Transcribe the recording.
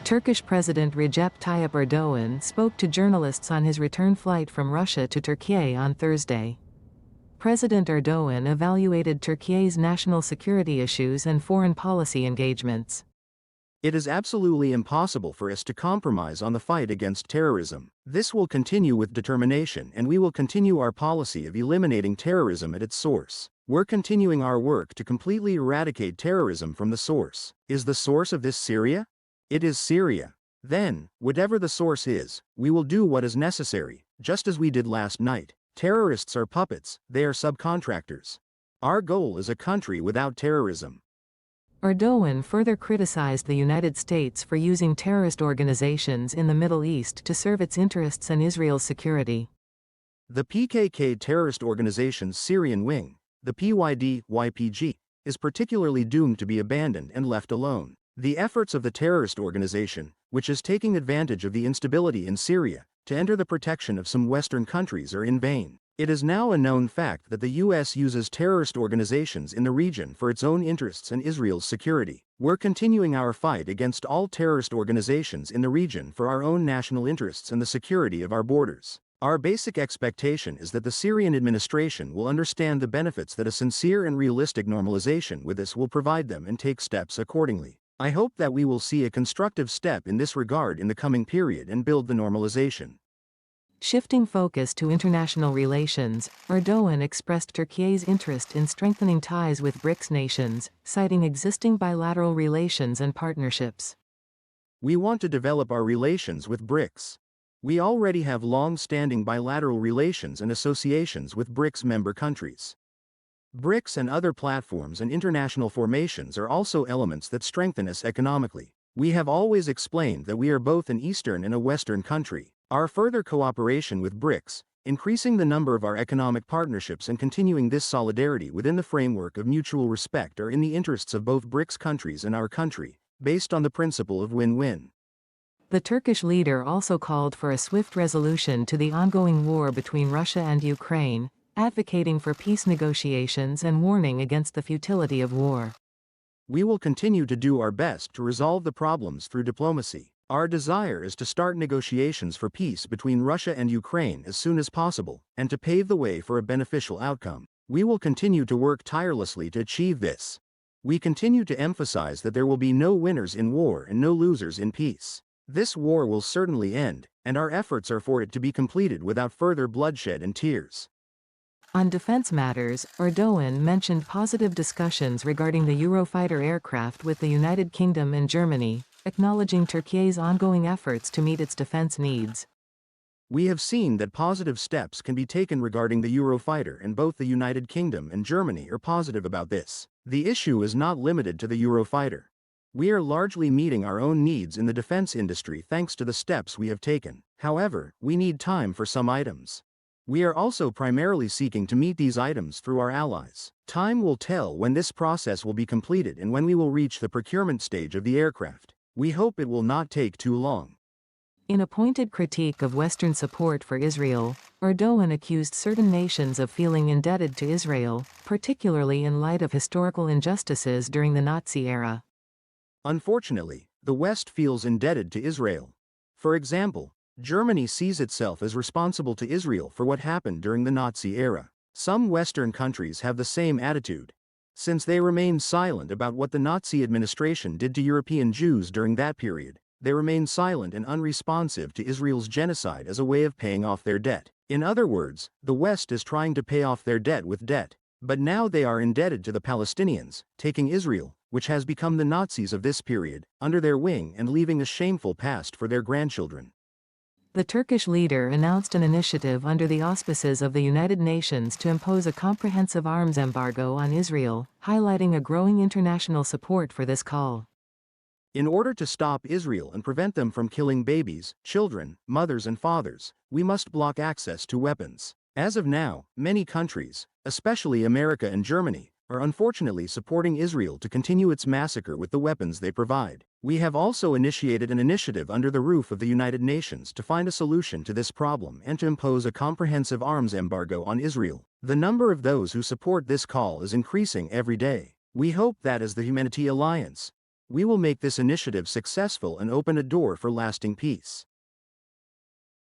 Turkish President Recep Tayyip Erdoğan spoke to journalists on his return flight from Russia to Turkey on Thursday. President Erdoğan evaluated Turkey's national security issues and foreign policy engagements. It is absolutely impossible for us to compromise on the fight against terrorism. This will continue with determination, and we will continue our policy of eliminating terrorism at its source. We're continuing our work to completely eradicate terrorism from the source. Is the source of this Syria? It is Syria. Then, whatever the source is, we will do what is necessary, just as we did last night. Terrorists are puppets, they are subcontractors. Our goal is a country without terrorism. Erdoğan further criticized the United States for using terrorist organizations in the Middle East to serve its interests and Israel's security. The PKK terrorist organization's Syrian wing, the PYD-YPG, is particularly doomed to be abandoned and left alone. The efforts of the terrorist organization, which is taking advantage of the instability in Syria, to enter the protection of some Western countries are in vain. It is now a known fact that the U.S. uses terrorist organizations in the region for its own interests and Israel's security. We're continuing our fight against all terrorist organizations in the region for our own national interests and the security of our borders. Our basic expectation is that the Syrian administration will understand the benefits that a sincere and realistic normalization with this will provide them and take steps accordingly. I hope that we will see a constructive step in this regard in the coming period and build the normalization. Shifting focus to international relations, Erdoğan expressed Turkey's interest in strengthening ties with BRICS nations, citing existing bilateral relations and partnerships. We want to develop our relations with BRICS. We already have long-standing bilateral relations and associations with BRICS member countries. BRICS and other platforms and international formations are also elements that strengthen us economically. We have always explained that we are both an Eastern and a Western country. Our further cooperation with BRICS, increasing the number of our economic partnerships and continuing this solidarity within the framework of mutual respect are in the interests of both BRICS countries and our country, based on the principle of win-win. The Turkish leader also called for a swift resolution to the ongoing war between Russia and Ukraine, advocating for peace negotiations and warning against the futility of war. We will continue to do our best to resolve the problems through diplomacy. Our desire is to start negotiations for peace between Russia and Ukraine as soon as possible, and to pave the way for a beneficial outcome. We will continue to work tirelessly to achieve this. We continue to emphasize that there will be no winners in war and no losers in peace. This war will certainly end, and our efforts are for it to be completed without further bloodshed and tears. On defense matters, Erdoğan mentioned positive discussions regarding the Eurofighter aircraft with the United Kingdom and Germany, acknowledging Turkey's ongoing efforts to meet its defense needs. We have seen that positive steps can be taken regarding the Eurofighter, and both the United Kingdom and Germany are positive about this. The issue is not limited to the Eurofighter. We are largely meeting our own needs in the defense industry thanks to the steps we have taken. However, we need time for some items. We are also primarily seeking to meet these items through our allies. Time will tell when this process will be completed and when we will reach the procurement stage of the aircraft. We hope it will not take too long. In a pointed critique of Western support for Israel, Erdoğan accused certain nations of feeling indebted to Israel, particularly in light of historical injustices during the Nazi era. Unfortunately, the West feels indebted to Israel. For example, Germany sees itself as responsible to Israel for what happened during the Nazi era. Some Western countries have the same attitude. Since they remain silent about what the Nazi administration did to European Jews during that period, they remain silent and unresponsive to Israel's genocide as a way of paying off their debt. In other words, the West is trying to pay off their debt with debt. But now they are indebted to the Palestinians, taking Israel, which has become the Nazis of this period, under their wing and leaving a shameful past for their grandchildren. The Turkish leader announced an initiative under the auspices of the United Nations to impose a comprehensive arms embargo on Israel, highlighting a growing international support for this call. In order to stop Israel and prevent them from killing babies, children, mothers and fathers, we must block access to weapons. As of now, many countries, especially America and Germany, are unfortunately supporting Israel to continue its massacre with the weapons they provide. We have also initiated an initiative under the roof of the United Nations to find a solution to this problem and to impose a comprehensive arms embargo on Israel. The number of those who support this call is increasing every day. We hope that as the Humanity Alliance, We will make this initiative successful and open a door for lasting peace.